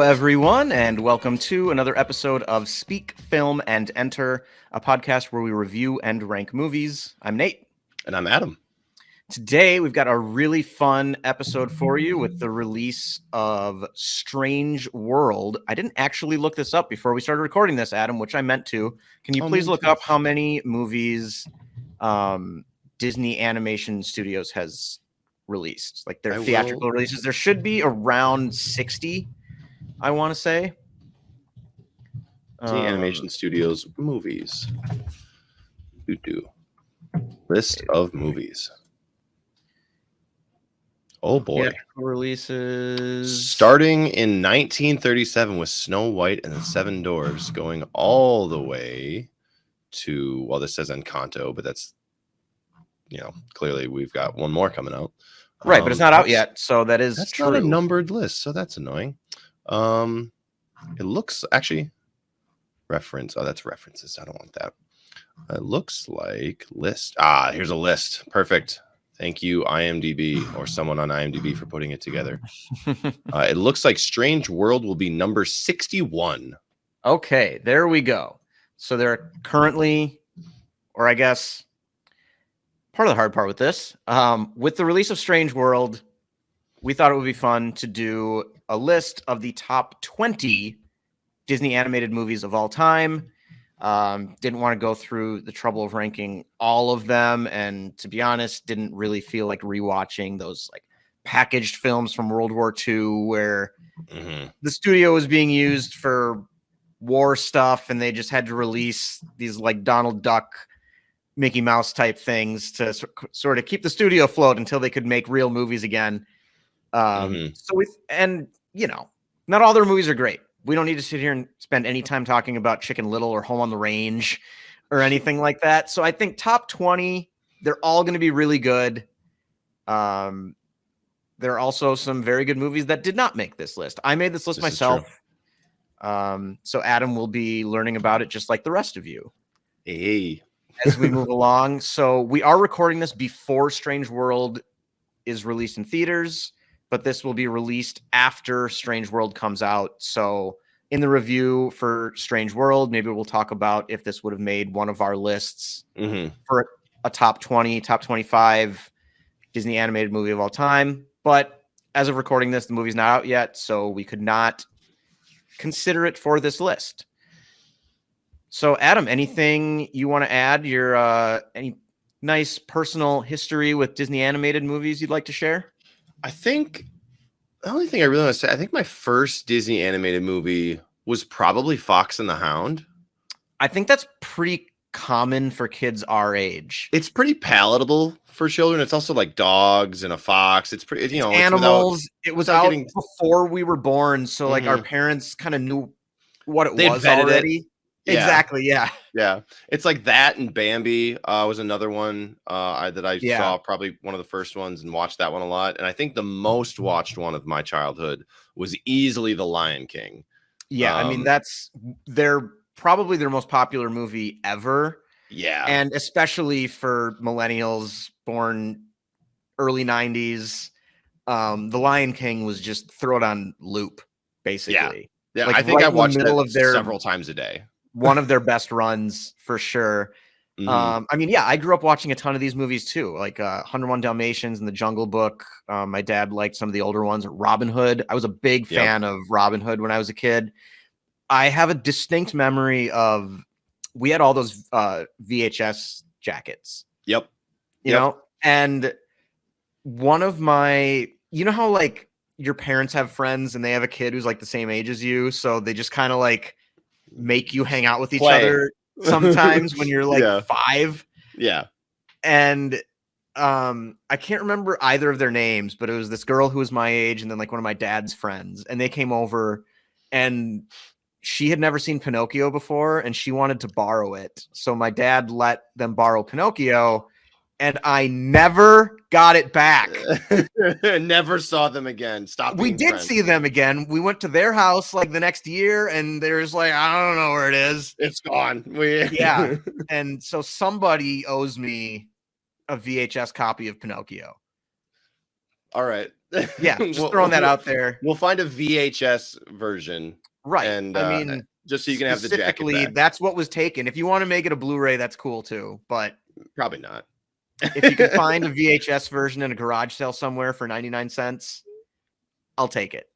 everyone, and welcome to another episode of Speak, Film, and Enter, a podcast where we review and rank movies. I'm Nate. And I'm Adam. Today, we've got a really fun episode for you with the release of Strange World. I didn't actually look this up before we started recording this, Adam, which I meant to. Can you please look up how many movies Disney Animation Studios has released? Like their theatrical releases. There should be around 60, I want to say. Disney Animation Studios movies. List of movies. Oh boy. Releases. Starting in 1937 with Snow White and the Seven Dwarfs, going all the way to, well, this says Encanto, but that's, clearly we've got one more coming out. Right, but it's not out yet, so that's true. Not a numbered list, so that's annoying. It looks actually reference. Oh, that's references. I don't want that. It looks like list. Here's a list. Perfect. Thank you, IMDb, or someone on IMDb for putting it together. It looks like Strange World will be number 61. Okay, there we go. So they're currently, or I guess part of the hard part with this, with the release of Strange World, we thought it would be fun to do a list of the top 20 Disney animated movies of all time. Didn't want to go through the trouble of ranking all of them, and to be honest, didn't really feel like rewatching those like packaged films from World War II where the studio was being used for war stuff and they just had to release these like Donald Duck, Mickey Mouse type things to sort of keep the studio afloat until they could make real movies again. Not all their movies are great. We don't need to sit here and spend any time talking about Chicken Little or Home on the Range or anything like that. So I think top 20, they're all going to be really good. There are also some very good movies that did not make this list. I made this list myself. So Adam will be learning about it just like the rest of you. Hey. As we move along. So we are recording this before Strange World is released in theaters, but this will be released after Strange World comes out. So in the review for Strange World, maybe we'll talk about if this would have made one of our lists for a top 20, top 25 Disney animated movie of all time. But as of recording this, the movie's not out yet, so we could not consider it for this list. So Adam, anything you want to add? Your any nice personal history with Disney animated movies you'd like to share? I think the only thing I really want to say, I think my first Disney animated movie was probably Fox and the Hound. I think that's pretty common for kids our age. It's pretty palatable for children. It's also like dogs and a fox. It's pretty, it's animals. It was out before we were born. So like our parents kind of knew what it was already. Yeah. Exactly. Yeah. Yeah. It's like that, and Bambi was another one that I saw, probably one of the first ones, and watched that one a lot. And I think the most watched one of my childhood was easily The Lion King. Yeah. I mean, that's probably their most popular movie ever. Yeah. And especially for millennials born early 90s, The Lion King was just thrown on loop, basically. Yeah. Like I think I watched it several times a day. One of their best runs for sure. I grew up watching a ton of these movies too, like 101 Dalmatians and The Jungle Book. My dad liked some of the older ones. Robin Hood. I was a big fan of Robin Hood when I was a kid. I have a distinct memory of, we had all those VHS jackets. Yep. You know, and one of my, you know how like your parents have friends and they have a kid who's like the same age as you, so they just kind of like make you hang out with each other sometimes when you're like 5. Yeah. And I can't remember either of their names, but it was this girl who was my age and then like one of my dad's friends, and they came over and she had never seen Pinocchio before and she wanted to borrow it. So my dad let them borrow Pinocchio and I never got it back. Never saw them again. We did see them again. We went to their house like the next year and there's like, I don't know where it is. It's gone. Yeah. And so somebody owes me a VHS copy of Pinocchio. All right. Yeah, just throwing that out there. We'll find a VHS version. Right. And I mean, just so you can have the jacket specifically, back. that's what was taken. If you want to make it a Blu-ray, that's cool too. But Probably not. if you can find a VHS version in a garage sale somewhere for 99 cents, I'll take it.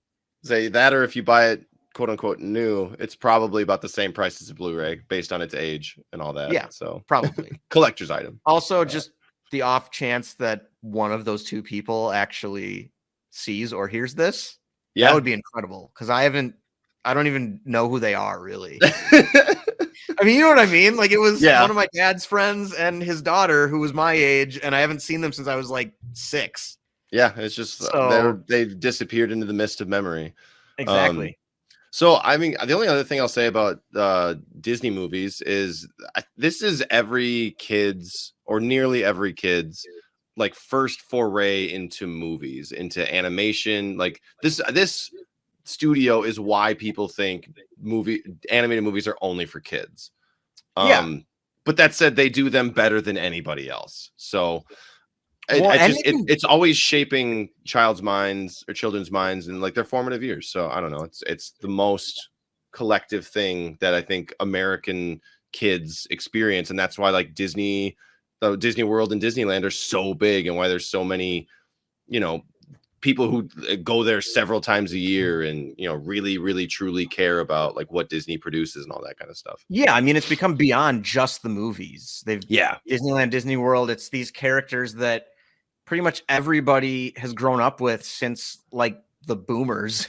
Say that, or if you buy it, quote unquote, new, it's probably about the same price as a Blu-ray based on its age and all that. Yeah, so probably collector's item. Also, just the off chance that one of those two people actually sees or hears this, that would be incredible. Because I don't even know who they are really. I mean, you know what I mean? Like, it was one of my dad's friends and his daughter who was my age, and I haven't seen them since I was like 6. Yeah, it's just they've disappeared into the mist of memory. Exactly. So, I mean, the only other thing I'll say about Disney movies is this is every kid's, or nearly every kid's, like first foray into movies, into animation. Like this studio is why people think animated movies are only for kids. But that said, they do them better than anybody else. So it's always shaping children's minds in like their formative years. So I don't know. It's the most collective thing that I think American kids experience, and that's why like Disney World and Disneyland are so big, and why there's so many, people who go there several times a year and really, really, truly care about like what Disney produces and all that kind of stuff. Yeah, I mean, it's become beyond just the movies. Disneyland, Disney World. It's these characters that pretty much everybody has grown up with since like the boomers.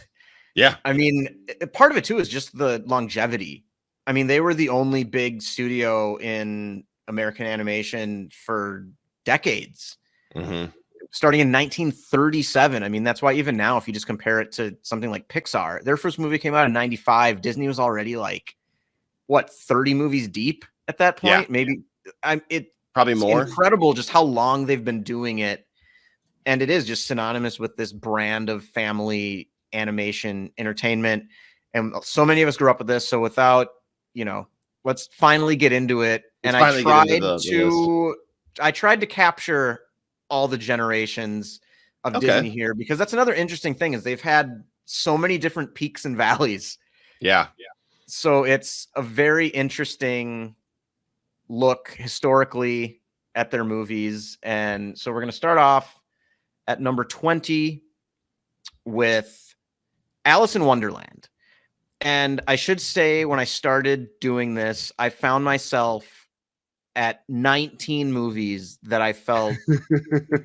Yeah, I mean, part of it too is just the longevity. I mean, they were the only big studio in American animation for decades. Mm-hmm. Starting in 1937. I mean, that's why even now, if you just compare it to something like Pixar, their first movie came out in 95. Disney was already like, 30 movies deep at that point? Yeah. Maybe. Probably more. Incredible just how long they've been doing it. And it is just synonymous with this brand of family animation entertainment. And so many of us grew up with this. So without, let's finally get into it. And I tried to capture all the generations of Disney here, because that's another interesting thing is they've had so many different peaks and valleys. Yeah. So it's a very interesting look historically at their movies. And so we're going to start off at number 20 with Alice in Wonderland. And I should say, when I started doing this, I found myself at 19 movies that I felt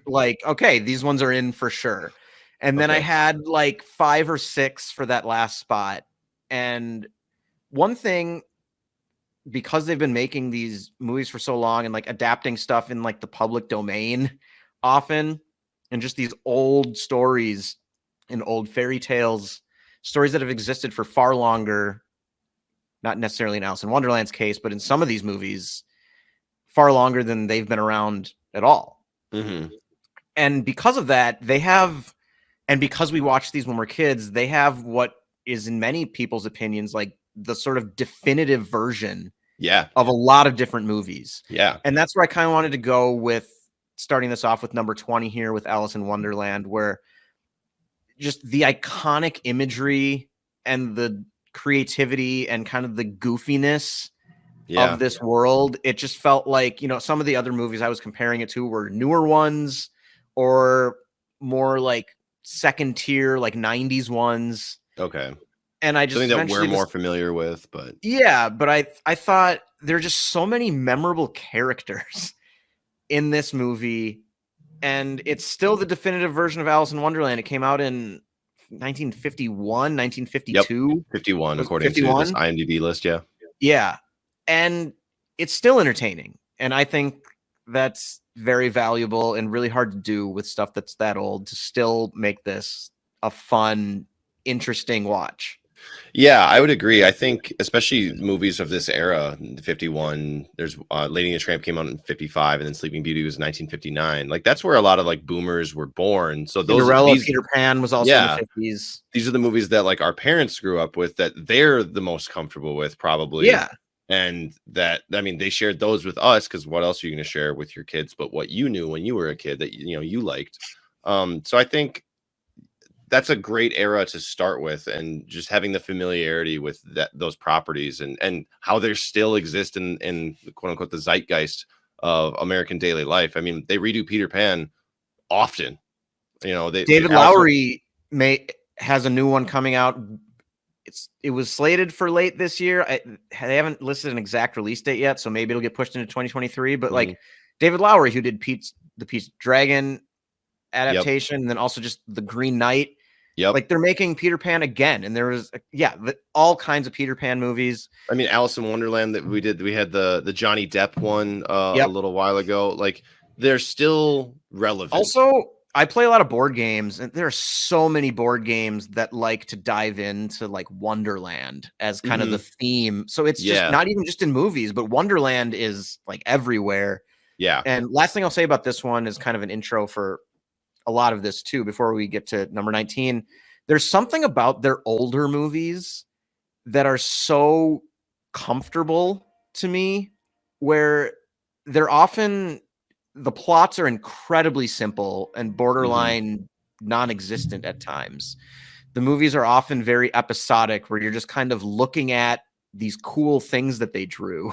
like, okay, these ones are in for sure. And then I had like 5 or 6 for that last spot. And one thing, because they've been making these movies for so long and like adapting stuff in like the public domain often, and just these old stories and old fairy tales, stories that have existed for far longer, not necessarily in Alice in Wonderland's case, but in some of these movies, far longer than they've been around at all. Mm-hmm. And because of that, and because we watched these when we're kids, they have what is in many people's opinions like the sort of definitive version of a lot of different movies. Yeah. And that's where I kind of wanted to go with starting this off with number 20 here with Alice in Wonderland, where just the iconic imagery and the creativity and kind of the goofiness of this world, it just felt like, some of the other movies I was comparing it to were newer ones or more like second tier, like 90s ones. Okay. And I just something that we're more familiar with, but I thought there are just so many memorable characters in this movie, and it's still the definitive version of Alice in Wonderland. It came out in 1951, 1952. Yep. 51, according to this IMDb list. Yeah. And it's still entertaining. And I think that's very valuable and really hard to do with stuff that's that old, to still make this a fun, interesting watch. Yeah, I would agree. I think especially movies of this era, 51, there's Lady and the Tramp came out in 55, and then Sleeping Beauty was 1959. Like that's where a lot of like boomers were born. So Cinderella, Peter Pan was also in the 50s. These are the movies that like our parents grew up with, that they're the most comfortable with probably. Yeah. And that, I mean, they shared those with us, because what else are you going to share with your kids but what you knew when you were a kid that you liked. So I think that's a great era to start with, and just having the familiarity with those properties and how they still exist in quote unquote the zeitgeist of American daily life. I mean, they redo Peter Pan often. You know, David Lowery has a new one coming out. It was slated for late this year. They haven't listed an exact release date yet, so maybe it'll get pushed into 2023. But like David Lowery, who did the Pete's Dragon adaptation, and then also just the Green Knight. Yep. Like they're making Peter Pan again, and there was all kinds of Peter Pan movies. I mean, Alice in Wonderland that we did. We had the Johnny Depp one a little while ago. Like they're still relevant. Also, I play a lot of board games, and there are so many board games that like to dive into like Wonderland as kind of the theme. So it's just not even just in movies, but Wonderland is like everywhere. Yeah. And last thing I'll say about this one is kind of an intro for a lot of this too, before we get to number 19. There's something about their older movies that are so comfortable to me, where they're often, the plots are incredibly simple and borderline non-existent at times. The movies are often very episodic, where you're just kind of looking at these cool things that they drew.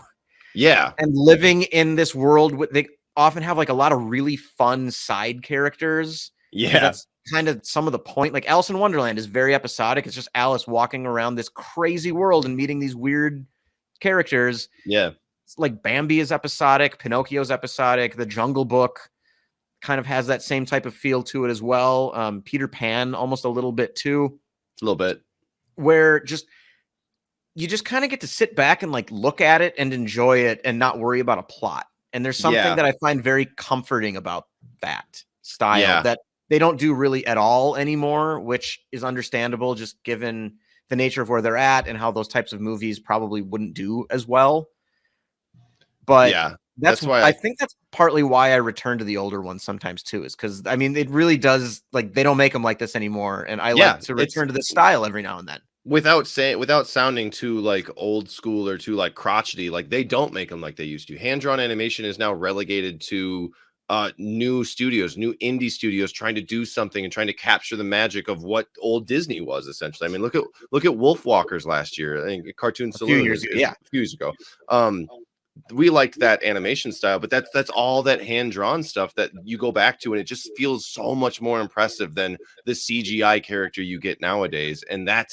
Yeah. And living in this world, they often have like a lot of really fun side characters. Yeah. That's kind of some of the point. Like Alice in Wonderland is very episodic. It's just Alice walking around this crazy world and meeting these weird characters. Yeah. Like Bambi is episodic, Pinocchio's episodic, The Jungle Book kind of has that same type of feel to it as well. Peter Pan almost a little bit too. A little bit. Where you just kind of get to sit back and like look at it and enjoy it and not worry about a plot. And there's something that I find very comforting about that style that they don't do really at all anymore, which is understandable just given the nature of where they're at and how those types of movies probably wouldn't do as well. But that's why I think that's partly why I return to the older ones sometimes too, is because I mean, it really does, like, they don't make them like this anymore. And I like to return to this style every now and then. Without sounding too like old school or too like crotchety, like they don't make them like they used to. Hand-drawn animation is now relegated to new studios, new indie studios trying to do something and trying to capture the magic of what old Disney was essentially. I mean, look at Wolf Walkers last year. I think Cartoon Saloon a few years ago. We liked that animation style, but that's all that hand-drawn stuff that you go back to, and it just feels so much more impressive than the CGI character you get nowadays. And that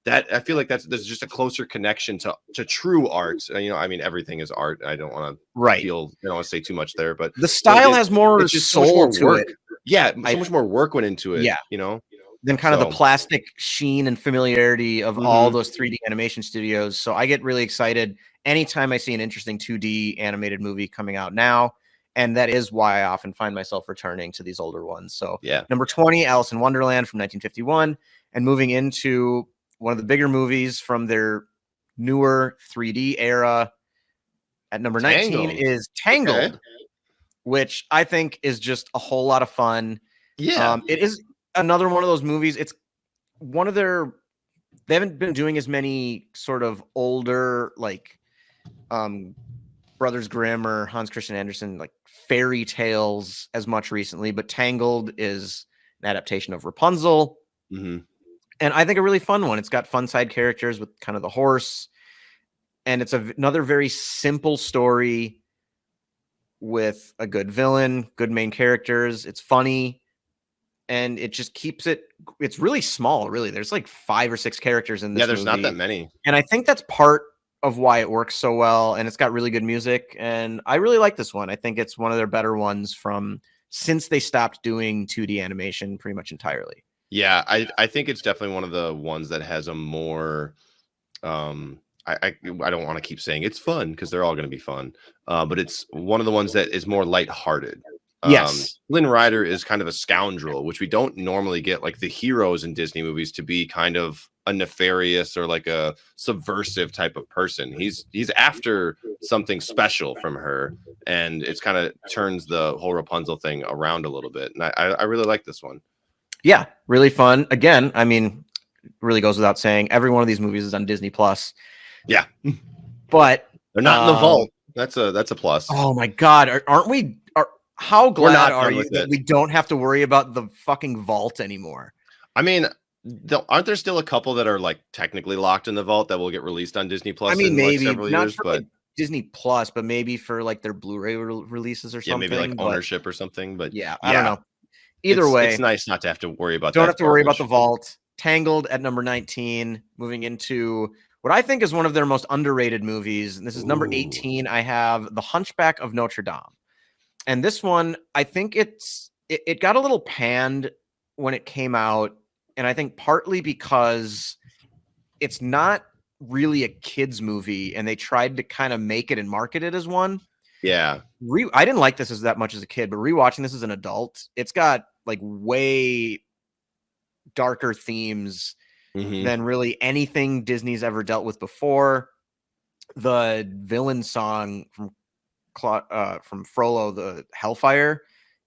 I feel like there's just a closer connection to true art. You know, I mean, everything is art. I don't want to feel, I don't want to say too much there, but the style has more soul to it. Yeah, so much more work went into it. Yeah, you know, than kind of the plastic sheen and familiarity of all those 3D animation studios. So I get really excited anytime I see an interesting 2D animated movie coming out now. And that is why I often find myself returning to these older ones. So number 20, Alice in Wonderland from 1951, and moving into one of the bigger movies from their newer 3D era at number 19 is Tangled, which I think is just a whole lot of fun. Yeah. It is another one of those movies. It's one of they haven't been doing as many sort of older, like, Brothers Grimm or Hans Christian Andersen, like fairy tales as much recently, but Tangled is an adaptation of Rapunzel. And I think a really fun one. It's got fun side characters with kind of the horse, and it's another very simple story with a good villain, good main characters. It's funny, and it just keeps it's really small, really. There's like 5 or 6 characters in this movie. Not that many. And I think that's part of why it works so well, and it's got really good music, and I really like this one. I think it's one of their better oones since they stopped doing 2D animation pretty much entirely. Yeah, I think it's definitely one of the ones that has a more I don't want to keep saying it's fun because they're all going to be fun, but it's one of the ones that is more lighthearted. Yes, Flynn Rider is kind of a scoundrel, which we don't normally get, like the heroes in Disney movies, to be kind of a nefarious or like a subversive type of person. He's after something special from her, and it's kind of turns the whole Rapunzel thing around a little bit. And I really like this one. Yeah, really fun. Again, I mean, really goes without saying, every one of these movies is on Disney Plus. Yeah, but they're not in the vault. That's a plus. Oh my God, aren't we? How glad are you that we don't have to worry about the fucking vault anymore? I mean, aren't there still a couple that are like technically locked in the vault that will get released on Disney Plus I mean, in like maybe several not years? for But like Disney Plus, but maybe for like their Blu-ray releases or yeah, maybe like something. But ownership or something. But yeah, I don't yeah, know. Either it's way, nice not to have to worry about don't have that to worry about the garbage. vault. Tangled at number 19, moving into what I think is one of their most underrated movies. And this is number Ooh, 18. I have The Hunchback of Notre Dame. And this one, I think it got a little panned when it came out. And I think partly because it's not really a kids movie and they tried to kind of make it and market it as one. yeah. I didn't like this as that much as a kid, but rewatching this as an adult, it's got like way darker themes Hmm. than really anything Disney's ever dealt with before. The villain song from Frollo, the Hellfire,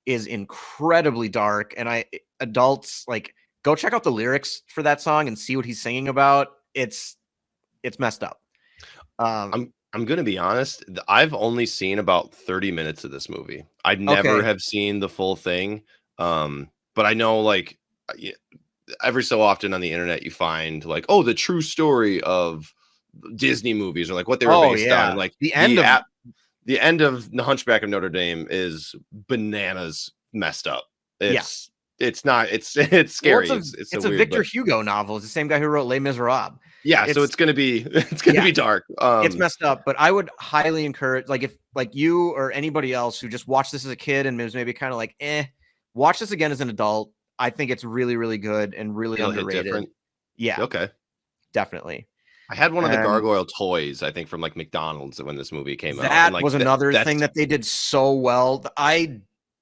is incredibly dark, and adults like go check out the lyrics for that song and see what he's singing about. It's messed up. I'm gonna be honest. I've only seen about 30 minutes of this movie. I never Okay. have seen the full thing. But I know like every so often on the internet you find like, oh, the true story of Disney movies or like what they were Oh based on. yeah, And like the end of the end of The Hunchback of Notre Dame is bananas messed up. yeah. It's not it's Well, scary. It's so it's a weird, Victor but Hugo novel. It's the same guy who wrote Les Miserables. yeah, so It's it's gonna be it's gonna yeah, be dark. it's messed up. But I would highly encourage, like, if like you or anybody else who just watched this as a kid and was maybe kind of like, watch this again as an adult. I think it's really, really good and really It'll hit underrated. different. Yeah, Okay. definitely. I had one of the And gargoyle toys, I think, from like McDonald's when this movie came out. And that like was another that's thing that they did so well. I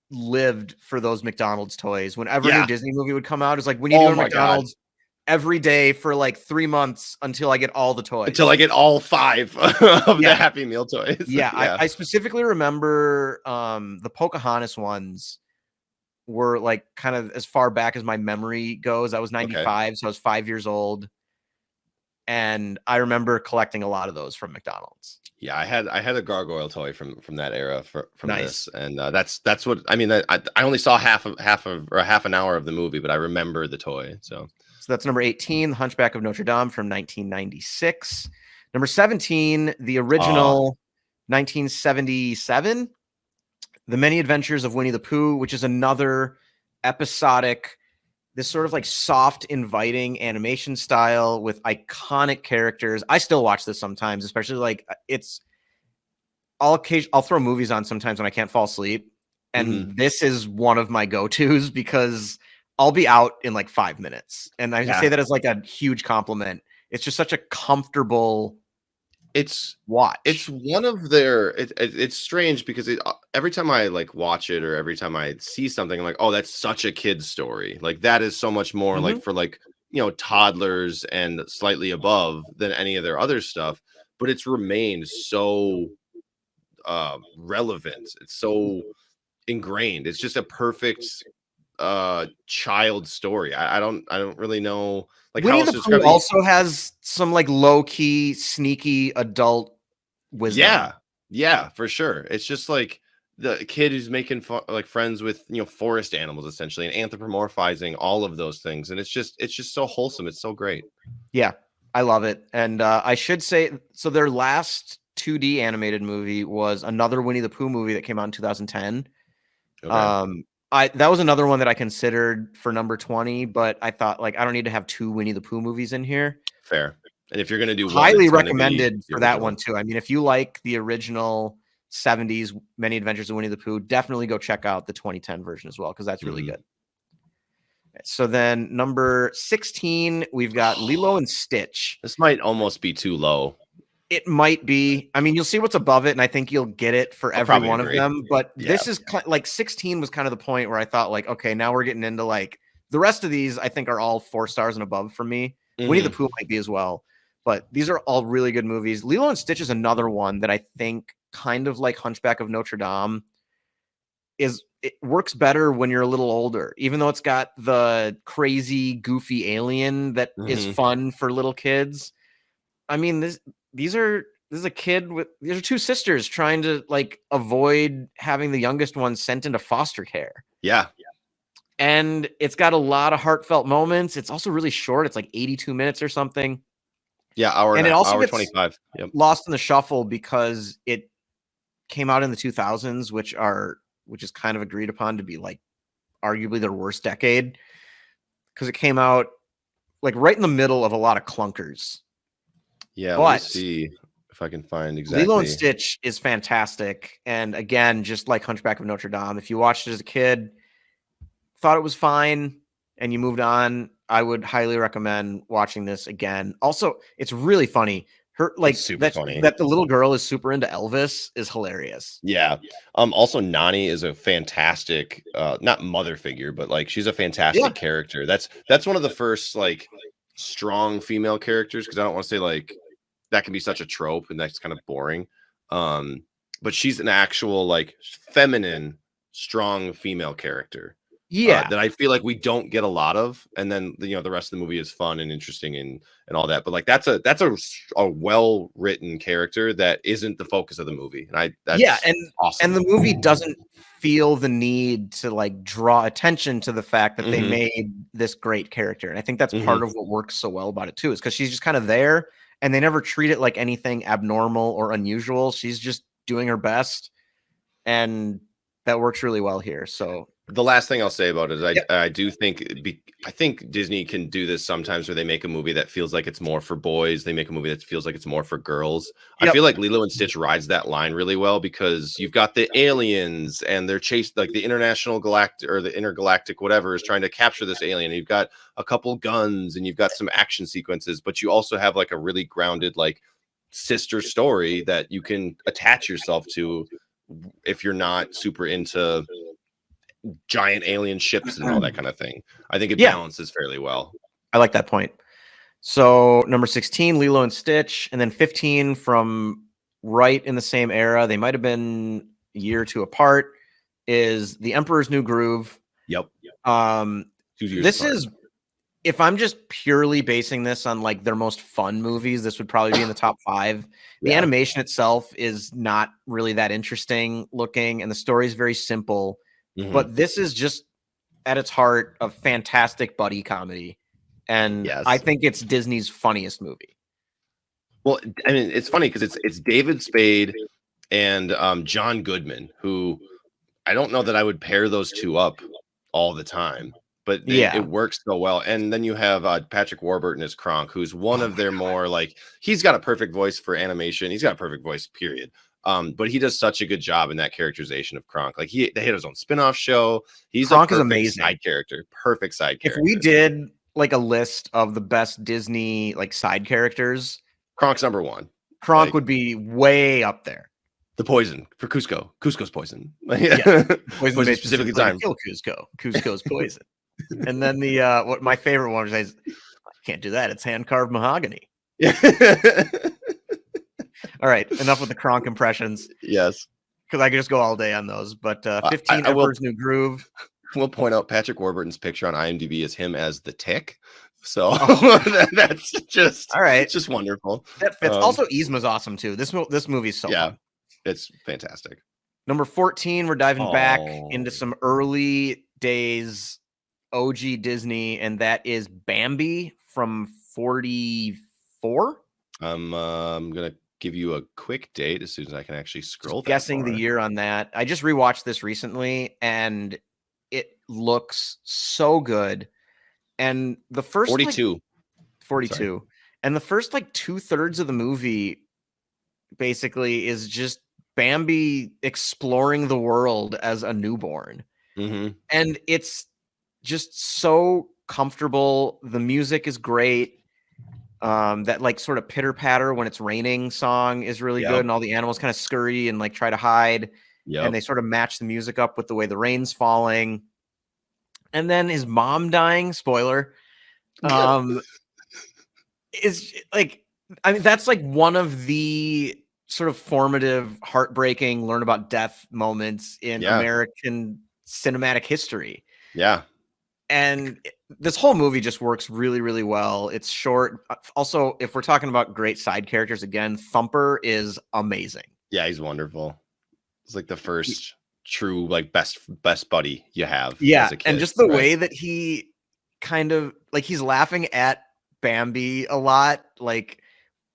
lived for those McDonald's toys. Whenever a new yeah. Disney movie would come out, it was like, we need to Oh go to my god. McDonald's every day for like 3 months until I get all the Until toys. I get all 5 of the Yeah. Happy Meal toys. Yeah. Yeah. I specifically remember the Pocahontas ones were like kind of as far back as my memory goes. I was Okay. 95, so I was 5 years old. And I remember collecting a lot of those from McDonald's. Yeah, I had a gargoyle toy from that era from Nice. this, and that's what I mean. I only saw half an hour of the movie, but I remember the toy. So So that's number 18, The Hunchback of Notre Dame from 1996. Number 17, the original 1977, The Many Adventures of Winnie the Pooh, which is another episodic, this sort of like soft, inviting animation style with iconic characters. I still watch this sometimes, especially like I'll throw movies on sometimes when I can't fall asleep. And this is one of my go-tos because I'll be out in like 5 minutes. And I say that as like a huge compliment. It's just such a comfortable watch. It's one of their it's strange because every time I like watch it or every time I see something, I'm like, oh, that's such a kid's story. Like that is so much more like for like, you know, toddlers and slightly above than any of their other stuff. But it's remained so relevant. It's so ingrained. It's just a perfect child story. I don't really know like Winnie how else the to Pooh describe it. also has some like low-key, sneaky adult wisdom. Yeah, for sure. It's just like the kid who's making like friends with, you know, forest animals essentially and anthropomorphizing all of those things, and it's just so wholesome. It's so great. Yeah, I love it. And I should say, so their last 2D animated movie was another Winnie the Pooh movie that came out in 2010. Okay. That was another one that I considered for number 20, but I thought like I don't need to have 2 Winnie the Pooh movies in here. Fair. And if you're gonna do one, Highly it's gonna be recommended the for that one original. too. I mean, if you like the original 70s Many Adventures of Winnie the Pooh, definitely go check out the 2010 version as well because that's really good. So then number 16, we've got Lilo and Stitch. This might almost be too low. It might be. I mean, you'll see what's above it, and I think you'll get it for every one of them. But this is like 16 was kind of the point where I thought, like, okay, now we're getting into like the rest of these. I think are all 4 stars and above for me. Winnie the Pooh might be as well, but these are all really good movies. Lilo and Stitch is another one that I think, kind of like Hunchback of Notre Dame, it works better when you're a little older, even though it's got the crazy, goofy alien that is fun for little kids. I mean, this is a kid with these are 2 sisters trying to like avoid having the youngest one sent into foster care. Yeah. And it's got a lot of heartfelt moments. It's also really short. It's like 82 minutes or something. Yeah, hour And it also hour gets 25. Yep. lost in the shuffle because it came out in the 2000s, which is kind of agreed upon to be like arguably their worst decade, because it came out like right in the middle of a lot of clunkers. Yeah, But let me see if I can find exactly. Lilo and Stitch is fantastic. And again, just like Hunchback of Notre Dame, if you watched it as a kid, thought it was fine, and you moved on, I would highly recommend watching this again. Also, it's really funny. Her like It's super that funny. that the little girl is super into Elvis is hilarious. Yeah. Also Nani is a fantastic not mother figure, but like she's a fantastic character. That's one of the first like strong female characters, because I don't want to say like that can be such a trope and that's kind of boring. But she's an actual like feminine, strong female character. Yeah. That I feel like we don't get a lot of, and then the rest of the movie is fun and interesting and all that. But like that's a well written character that isn't the focus of the movie, and that's awesome. And the movie doesn't feel the need to like draw attention to the fact that they made this great character, and I think that's part of what works so well about it too, is because she's just kind of there, and they never treat it like anything abnormal or unusual. She's just doing her best, and that works really well here. So the last thing I'll say about it is I do think I think Disney can do this sometimes, where they make a movie that feels like it's more for boys. They make a movie that feels like it's more for girls. I feel like Lilo and Stitch rides that line really well, because you've got the aliens and they're chased, like the international galactic or the intergalactic whatever is trying to capture this alien. You've got a couple guns and you've got some action sequences, but you also have like a really grounded like sister story that you can attach yourself to if you're not super into giant alien ships and all that kind of thing. I think it balances fairly well. I like that point. So number 16, Lilo and Stitch, and then 15 from right in the same era, they might have been a year or two apart, is The Emperor's New Groove. Yep. This is, if I'm just purely basing this on like their most fun movies, this would probably be in the top 5. The animation itself is not really that interesting looking, and the story is very simple. But this is just at its heart a fantastic buddy comedy. And I think it's Disney's funniest movie. Well, I mean, it's funny because it's David Spade and John Goodman, who I don't know that I would pair those two up all the time, but it works so well. And then you have Patrick Warburton as Kronk, who's one of their more like, he's got a perfect voice for animation. He's got a perfect voice, period. But he does such a good job in that characterization of Kronk. Like they had his own spin-off show. Kronk is amazing. Side character, perfect side character. If we did like a list of the best Disney like side characters, Kronk's number 1. Kronk would be way up there. The poison for Cusco. Cusco's poison. Poison specifically time. Kill Cusco. Cusco's poison. And then the what my favorite one is, I can't do that. It's hand carved mahogany. All right, enough with the Kronk impressions. Yes, because I could just go all day on those. But 15, Emperor's New Groove. We'll point out Patrick Warburton's picture on IMDb is him as the Tick. So that's just all right. It's just wonderful. That fits. Also, Yzma's awesome too. This movie's so fun. It's fantastic. Number 14, we're diving back into some early days OG Disney, and that is Bambi from 44. I'm gonna give you a quick date as soon as I can actually scroll. Guessing the year on that. I just rewatched this recently, and it looks so good. And the first 42. 42. And the first like 2/3 of the movie basically is just Bambi exploring the world as a newborn. And it's just so comfortable. The music is great. That like sort of pitter patter when it's raining song is really good, and all the animals kind of scurry and like try to hide, and they sort of match the music up with the way the rain's falling. And then his mom dying, spoiler, is like, I mean, that's like one of the sort of formative, heartbreaking, learn about death moments in American cinematic history. And this whole movie just works really, really well. It's short. Also, if we're talking about great side characters, again, Thumper is amazing. Yeah, he's wonderful. It's like the first true like best buddy you have Yeah, as a kid. and just the right? way that he kind of like he's laughing at Bambi a lot, like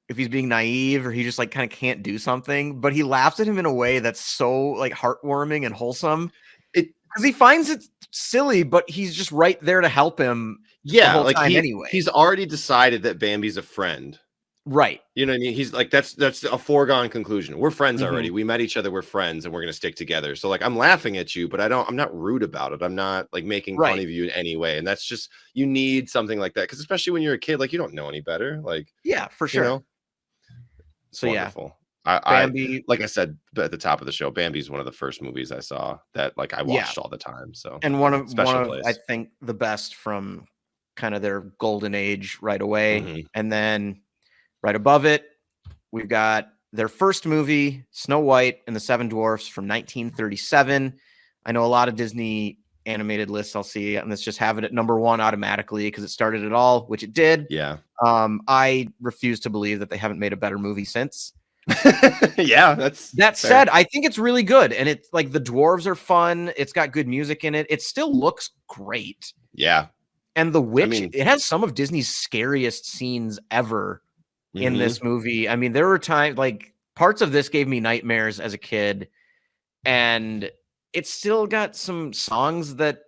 if he's being naive or he just like kind of can't do something, but he laughs at him in a way that's so like heartwarming and wholesome. It Because he finds it silly, but he's just right there to help him the yeah, whole like time anyway. he's already decided that Bambi's a friend. Right. You know what I mean? He's like, that's a foregone conclusion. We're friends Mhm. already. We met each other. We're friends, and we're gonna stick together. So like, I'm laughing at you, but I'm not rude about it. I'm not like making fun Right. of you in any way. And that's just you need something like that because especially when you're a kid, like you don't know any better. Like Yeah, for you sure. know, it's So yeah, wonderful. Bambi. Like I said at the top of the show, Bambi's one of the first movies I saw that like I Yeah. watched all the time. So And one of special I place. think the best from kind of their golden age right away. Mhm. And then right above it, we've got their first movie, Snow White and the Seven Dwarfs from 1937. I know a lot of Disney animated lists I'll see, and let's just have it at number 1 automatically because it started it all, which it did. Yeah. I refuse to believe that they haven't made a better movie since. Yeah, That fair. said, I think it's really good, and it's like the dwarves are fun. It's got good music in it. It still looks great. Yeah. And the witch, mean- it has some of Disney's scariest scenes ever in Mhm. this movie. I mean, there were times like parts of this gave me nightmares as a kid, and it's still got some songs that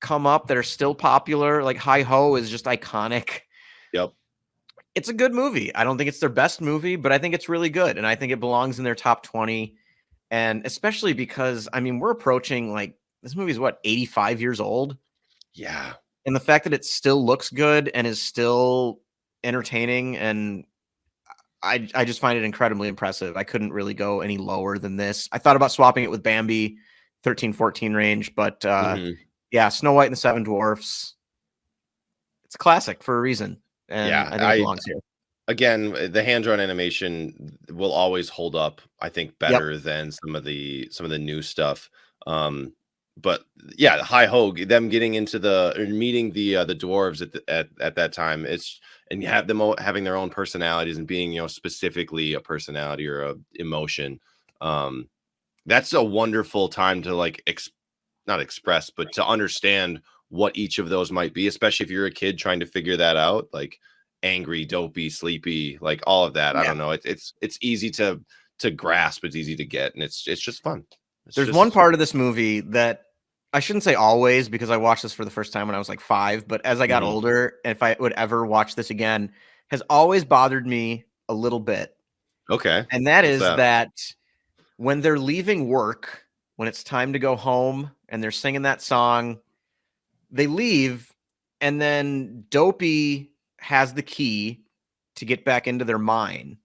come up that are still popular. Like Hi Ho is just iconic. Yep. It's a good movie. I don't think it's their best movie, but I think it's really good, and I think it belongs in their top 20. And especially because I mean, we're approaching like this movie's what 85 years old. Yeah. And the fact that it still looks good and is still entertaining, and I just find it incredibly impressive. I couldn't really go any lower than this. I thought about swapping it with Bambi, 13-14 range, but Mhm. yeah, Snow White and the Seven Dwarfs. It's a classic for a reason, and Yeah, I think it belongs here. Again, the hand-drawn animation will always hold up, I think, better than some of the new stuff. But yeah, Hi Ho, them getting into or meeting the dwarves at that time, and you have them having their own personalities and being specifically a personality or a emotion. That's a wonderful time to like not express, but to understand what each of those might be, especially if you're a kid trying to figure that out, like angry, dopey, sleepy, like all of that. I don't know. It's easy to grasp. It's easy to get, and it's just fun. There's one part of this movie that I shouldn't say always because I watched this for the first time when I was like 5, but as I got older, and if I would ever watch this again, has always bothered me a little bit. Okay. And that What's is that when they're leaving work, when it's time to go home and they're singing that song, they leave, and then Dopey has the key to get back into their mine,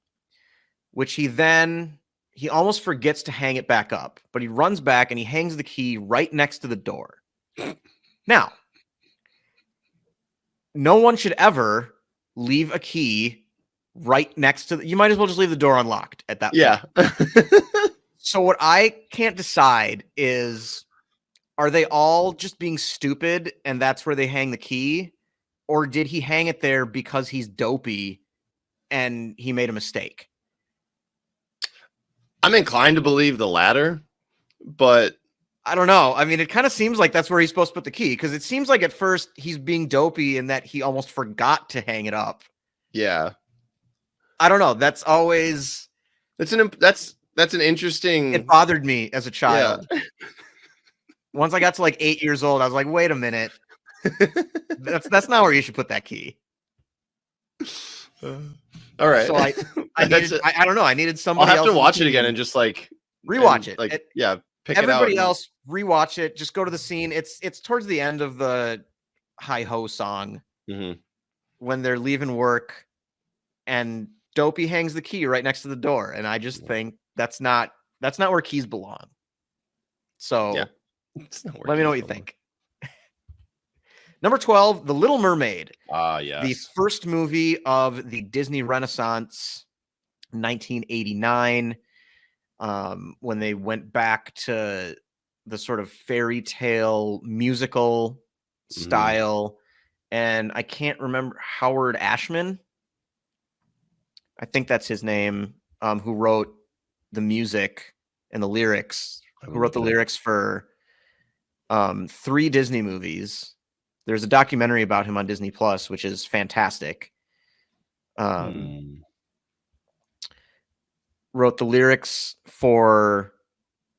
which he almost forgets to hang it back up, but he runs back and he hangs the key right next to the door. Now, no one should ever leave a key right next to you might as well just leave the door unlocked at that point. So what I can't decide is, are they all just being stupid and that's where they hang the key? Or did he hang it there because he's dopey and he made a mistake? I'm inclined to believe the latter, but I don't know. I mean, it kind of seems like that's where he's supposed to put the key, because it seems like at first he's being dopey and that he almost forgot to hang it up. Yeah. I don't know. That's always... That's an interesting... It bothered me as a child. Yeah. Once I got to like 8 years old, I was like, wait a minute. That's not where you should put that key. All right. So I don't know. I needed somebody I'll else have to watch it again and just like rewatch it. Like pick it out. Everybody else rewatch it. Just go to the scene. It's towards the end of the Hi Ho song when they're leaving work and Dopey hangs the key right next to the door, and I just think that's not where keys belong. So let me know what you think. Number 12, The Little Mermaid. Yes. The first movie of the Disney Renaissance, 1989, when they went back to the sort of fairy tale musical style. And I can't remember, Howard Ashman, I think that's his name, who wrote the music and the lyrics who wrote the lyrics for 3 Disney movies. There's a documentary about him on Disney Plus, which is fantastic. Wrote the lyrics for,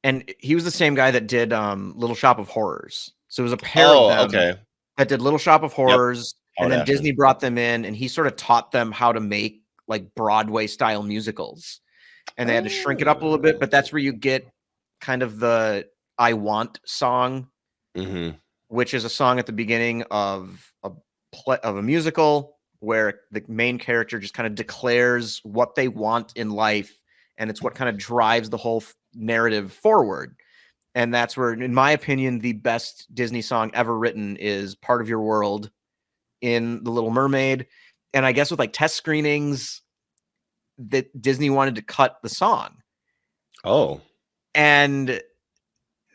and he was the same guy that did Little Shop of Horrors. So it was a pair of them that did Little Shop of Horrors, and then Disney brought them in, and he sort of taught them how to make like Broadway style musicals, and they had to shrink it up a little bit. But that's where you get kind of the "I Want" song, which is a song at the beginning of a musical where the main character just kind of declares what they want in life, and it's what kind of drives the whole narrative forward. And that's where, in my opinion, the best Disney song ever written is "Part of Your World" in The Little Mermaid. And I guess with like test screenings, that Disney wanted to cut the song. And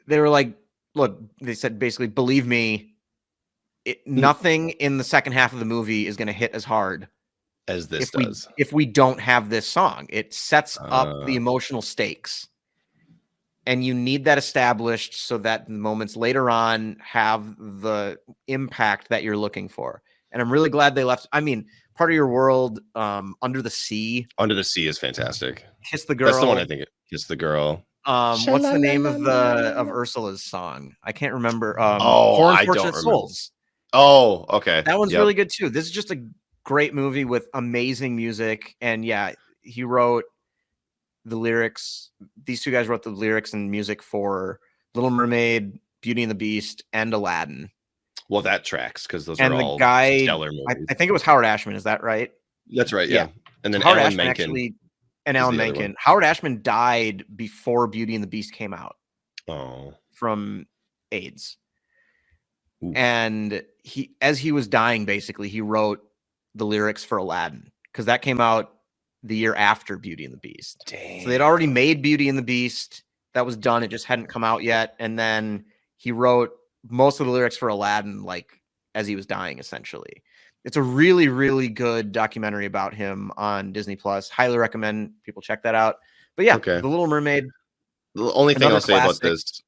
they were like, look, they said basically, believe me, nothing in the second half of the movie is going to hit as hard as this does if we don't have this song. It sets up the emotional stakes. And you need that established so that the moments later on have the impact that you're looking for. And I'm really glad they left. I mean, "Part of Your World," "Under the Sea." "Under the Sea" is fantastic. "Kiss the Girl." That's the one I think. "Kiss the Girl." What's the name of Ursula's song? I can't remember. "Poor Unfortunate Souls." Oh, okay. That one's really good too. This is just a great movie with amazing music. And yeah, he wrote the lyrics. These 2 guys wrote the lyrics and music for Little Mermaid, Beauty and the Beast, and Aladdin. Well, that tracks because those are all stellar movies. I think it was Howard Ashman. Is that right? That's right. Yeah. And then Howard Alan Ashman Menken. Alan Menken. Howard Ashman died before Beauty and the Beast came out. From AIDS. Ooh. And as he was dying, basically, he wrote the lyrics for Aladdin because that came out the year after Beauty and the Beast. Damn. So they'd already made Beauty and the Beast. That was done. It just hadn't come out yet. And then he wrote most of the lyrics for Aladdin, like as he was dying, essentially. It's a really, really good documentary about him on Disney Plus. Highly recommend people check that out. But yeah, The Little Mermaid. The only thing I'll say about this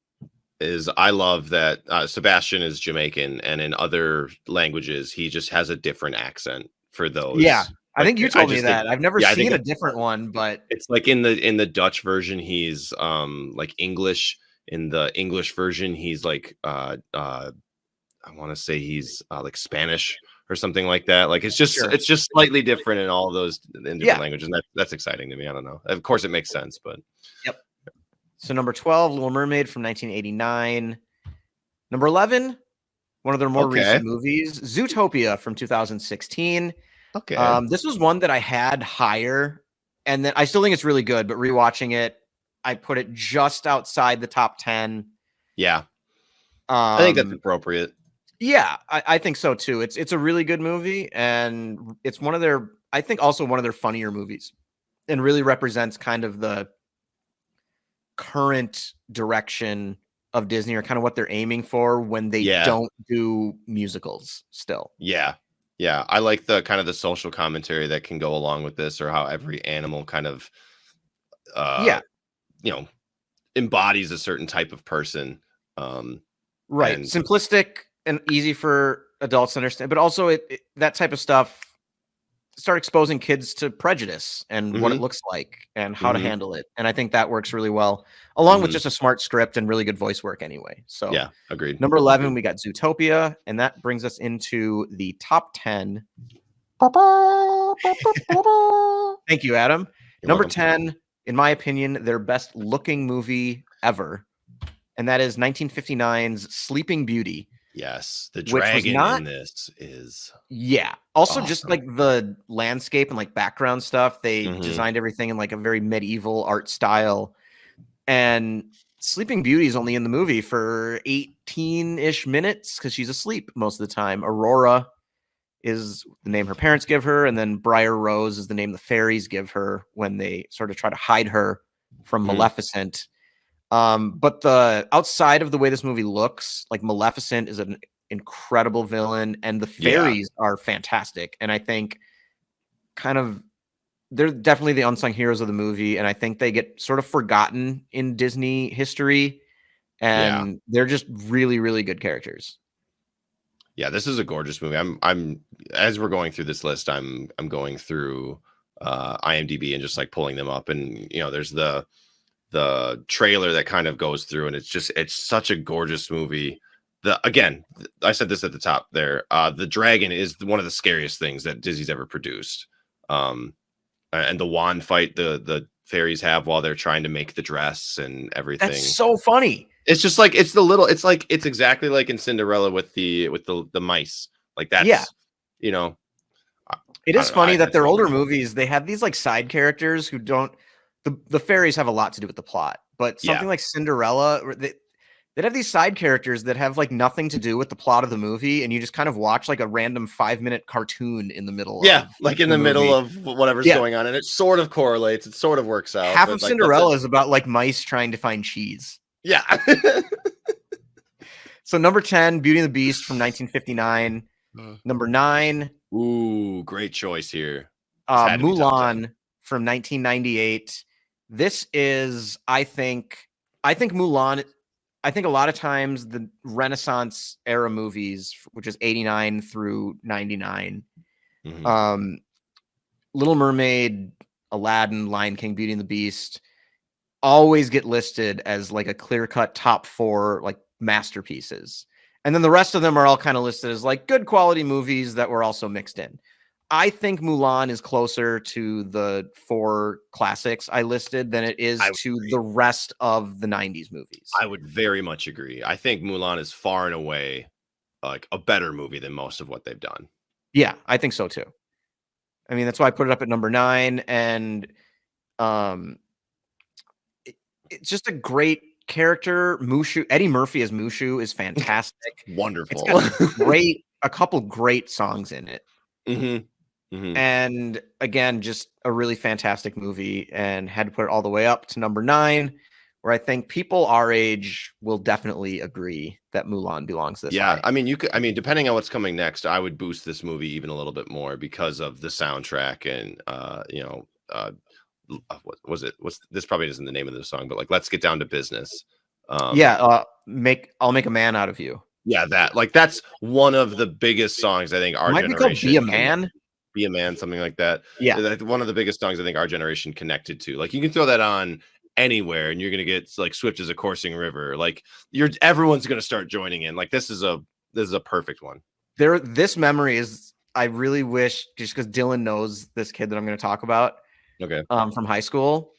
is I love that Sebastian is Jamaican, and in other languages, he just has a different accent for those. Yeah. I think you told me that. I've never seen a different one, but it's like in the Dutch version, he's like English. In the English version, he's like I want to say he's like Spanish or something like that. Like it's just slightly different in all of those in different languages, and that's exciting to me. I don't know. Of course, it makes sense, but So number 12, Little Mermaid from 1989. Number 11, one of their more recent movies, Zootopia from 2016. This was one that I had higher, and then I still think it's really good, but rewatching it, I put it just outside the top 10. Yeah. I think that's appropriate. Yeah, I think so too. It's a really good movie, and it's one of their, I think also one of their funnier movies, and really represents kind of the current direction of Disney, or kind of what they're aiming for when they don't do musicals still. Yeah. I like the kind of the social commentary that can go along with this, or how every animal kind of embodies a certain type of person. Right. Simplistic and easy for adults to understand, but also that type of stuff start exposing kids to prejudice and what it looks like and how to handle it. And I think that works really well, along with just a smart script and really good voice work anyway. So yeah, agreed. Number 11, we got Zootopia, and that brings us into the top 10. Thank you, Adam. Number 10, in my opinion, their best looking movie ever, and that is 1959's Sleeping Beauty. Yes, the dragon in this is also awesome. Just like the landscape and like background stuff, they designed everything in like a very medieval art style. And Sleeping Beauty is only in the movie for 18-ish minutes because she's asleep most of the time. Aurora is the name her parents give her, and then Briar Rose is the name the fairies give her when they sort of try to hide her from Maleficent. But the outside of the way this movie looks, like Maleficent is an incredible villain, and the fairies are fantastic. And I think they're definitely the unsung heroes of the movie. And I think they get sort of forgotten in Disney history and they're just really, really good characters. Yeah, this is a gorgeous movie. I'm as we're going through this list, I'm going through IMDb and just like pulling them up, and there's the trailer that kind of goes through, and it's such a gorgeous movie. Again, I said this at the top there. The dragon is one of the scariest things that Disney's ever produced. And the wand fight the fairies have while they're trying to make the dress and everything. That's so funny. It's just like it's exactly like in Cinderella with the mice. Like that's It is funny that their older movies, they have these like side characters who don't. The fairies have a lot to do with the plot, but something like Cinderella, they'd have these side characters that have like nothing to do with the plot of the movie, and you just kind of watch like a random 5-minute cartoon in the middle. Like in the middle of whatever's going on, and it sort of correlates. It sort of works out. Half of Cinderella is about like mice trying to find cheese. Yeah. So number 10, Beauty and the Beast from 1959. Number 9. Ooh, great choice here. Mulan from 1998. This is, I think Mulan. I think a lot of times the Renaissance era movies, which is 89 through 99, Little Mermaid, Aladdin, Lion King, Beauty and the Beast, always get listed as like a clear-cut top 4 like masterpieces. And then the rest of them are all kind of listed as like good quality movies that were also mixed in. I think Mulan is closer to the 4 classics I listed than it is to the rest of the 90s movies. I would very much agree. I think Mulan is far and away like a better movie than most of what they've done. Yeah, I think so too. I mean, that's why I put it up at number 9. And it's just a great character. Mushu, Eddie Murphy as Mushu is fantastic. Wonderful. It's got a couple great songs in it. Mm-hmm. And again, just a really fantastic movie, and had to put it all the way up to number 9, where I think people our age will definitely agree that Mulan belongs this high. I mean, depending on what's coming next, I would boost this movie even a little bit more because of the soundtrack and what was it? This probably isn't the name of the song, but like Let's Get Down to Business. I'll make a man out of you. Yeah, that's one of the biggest songs I think our generation. Be a Man. Be a Man, something like that. Yeah, one of the biggest songs I think our generation connected to. Like you can throw that on anywhere, and you're gonna get like Swift as a Coursing River. Like everyone's gonna start joining in. Like this is a perfect one. This memory is. I really wish, just because Dylan knows this kid that I'm going to talk about. Okay. From high school.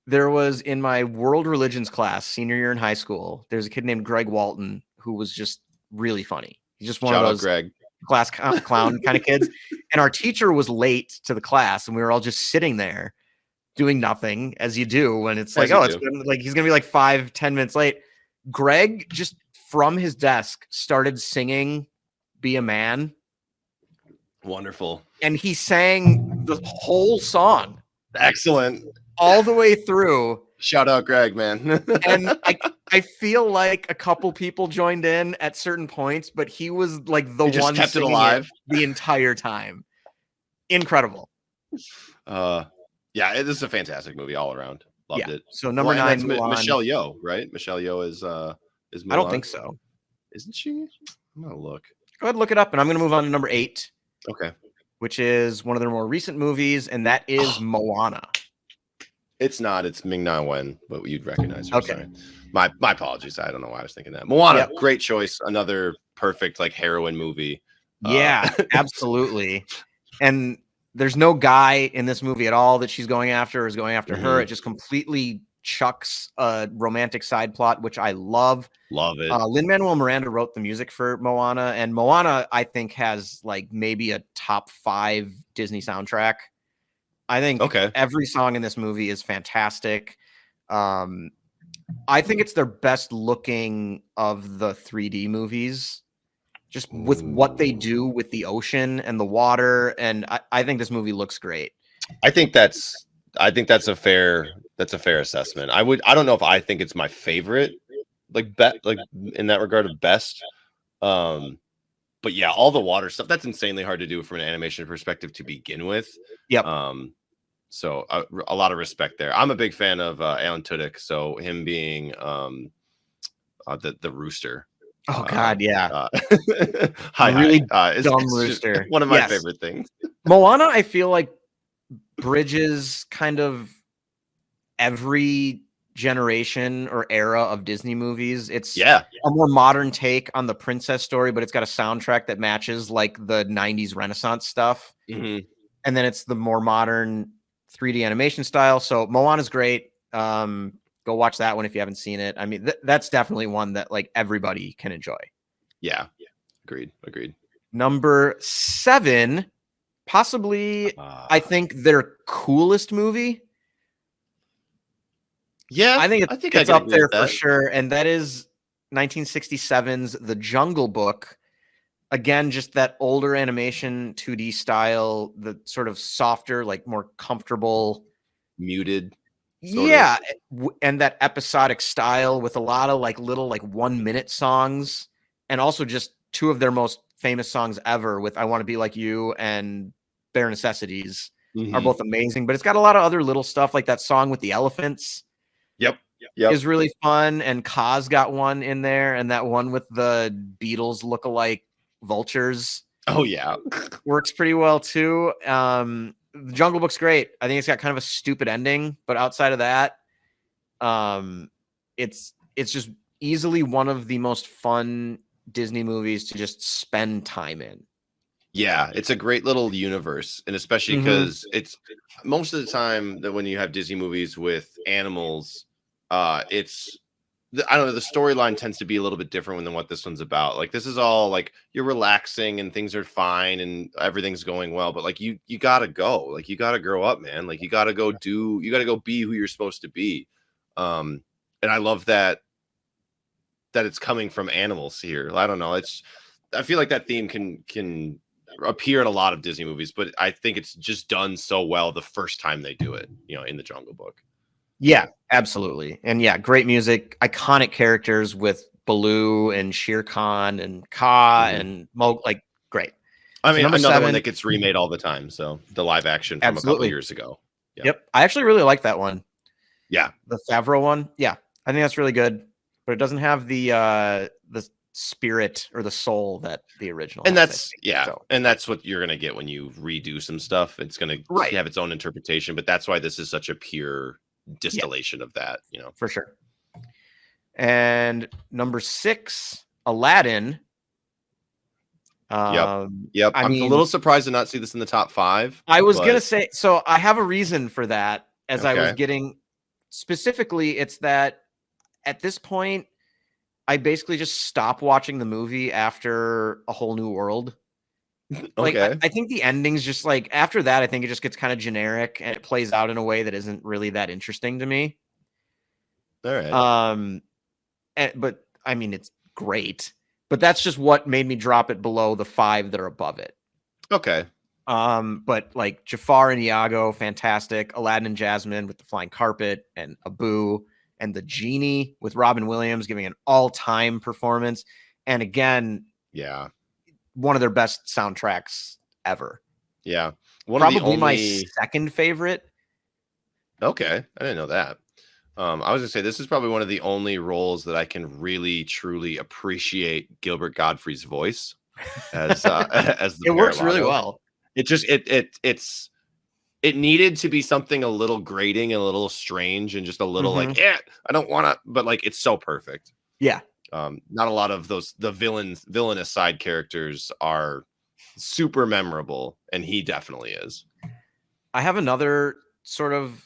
There was in my world religions class, senior year in high school, there's a kid named Greg Walton who was just really funny. He's just one of those Greg. class clown kind of kids. And our teacher was late to the class, and we were all just sitting there doing nothing, as you do when it's like, it's been, like he's going to be like 5-10 minutes late. Greg just from his desk started singing Be a Man. Wonderful. And he sang the whole song. Excellent. All the way through. Shout out Greg, man. And I feel like a couple people joined in at certain points, but he was like the one kept it alive the entire time. Incredible. Yeah, this is a fantastic movie all around. Loved it. So number 9, Michelle Yeoh, right? Michelle Yeoh is Mulan. I don't think so. Isn't she? I'm gonna look. Go ahead, look it up, and I'm gonna move on to number 8. Okay. Which is one of their more recent movies, and that is Moana. It's not. It's Ming-Na Wen, but you'd recognize her. Okay. Sorry. My apologies. I don't know why I was thinking that. Moana, great choice. Another perfect like heroine movie. Yeah, absolutely. And there's no guy in this movie at all that she's going after or is going after her. It just completely chucks a romantic side plot, which I love. Love it. Lin-Manuel Miranda wrote the music for Moana, and Moana, I think, has like maybe a top 5 Disney soundtrack. I think every song in this movie is fantastic. I think it's their best looking of the 3D movies, just with what they do with the ocean and the water. And I think this movie looks great. I think that's a fair assessment. I don't know if I think it's my favorite, like in that regard of best. But yeah, all the water stuff, that's insanely hard to do from an animation perspective to begin with. Yep. So a lot of respect there. I'm a big fan of Alan Tudyk, so him being the rooster. Oh God, yeah. Hi, really it's dumb just rooster. one of my Yes. favorite things. Moana, I feel like bridges kind of every generation or era of Disney movies. It's Yeah. a more modern take on the princess story, but it's got a soundtrack that matches like the 90s Renaissance stuff. Mhm. And then it's the more modern 3D animation style. So Moana's great. Go watch that one if you haven't seen it. I mean, that's definitely one that like everybody can enjoy. Yeah. Agreed. Number 7, possibly, I think their coolest movie. Yeah, I think I it's can up agree there with for that. sure. And that is 1967's The Jungle Book. Again, just that older animation 2D style, the sort of softer, like more comfortable. Muted. Sort Yeah. And that episodic style with a lot of like little like 1-minute songs. And also just 2 of their most famous songs ever with I Want to Be Like You and Bare Necessities are both amazing. But it's got a lot of other little stuff like that song with the elephants. Yep. Is really fun, and Kaz got one in there, and that one with the Beatles lookalike vultures Oh yeah. works pretty well too. The Jungle Book's great. I think it's got kind of a stupid ending, but outside of that, it's just easily one of the most fun Disney movies to just spend time in. Yeah, it's a great little universe, and especially because it's most of the time that when you have Disney movies with animals, it's I don't know, the storyline tends to be a little bit different than what this one's about. Like this is all like you're relaxing and things are fine and everything's going well, but like you gotta go, like you gotta grow up, man. Like you gotta go be who you're supposed to be. And I love that it's coming from animals here. I don't know, I feel like that theme can appear in a lot of Disney movies, but I think it's just done so well the first time they do it, in the Jungle Book. Yeah, absolutely. And yeah, great music, iconic characters with Baloo and Shere Khan and Kaa and Mo, like great. I mean, number another 7, one that gets remade all the time. So the live action from a couple years ago. Yeah. Yep. I actually really like that one. Yeah. The Favreau one. Yeah. I think that's really good, but it doesn't have the spirit or the soul that the original and has, that's and that's what you're gonna get when you redo some stuff. It's gonna have its own interpretation, but that's why this is such a pure distillation of that, for sure. And number 6, Aladdin. Yep. I'm a little surprised to not see this in the top 5. I was gonna say, so I have a reason for that. As I was Okay. getting specifically, it's that at this point I basically just stop watching the movie after A Whole New World. Like, Okay. I think the ending's just like after that, I think it just gets kind of generic and it plays out in a way that isn't really that interesting to me. All right. But I mean, it's great, but that's just what made me drop it below the 5 that are above it. Okay. But like Jafar and Iago, fantastic. Aladdin and Jasmine with the flying carpet, and Abu and the genie with Robin Williams giving an all-time performance. And again, one of their best soundtracks ever. Yeah. Probably my second favorite. Okay. I didn't know that. I was gonna say this is probably one of the only roles that I can really truly appreciate Gilbert Gottfried's voice as the it works really well. It just it needed to be something a little grating and a little strange and just a little like, I don't want to, but like it's so perfect. Yeah. Not a lot of the villainous side characters are super memorable, and he definitely is. I have another sort of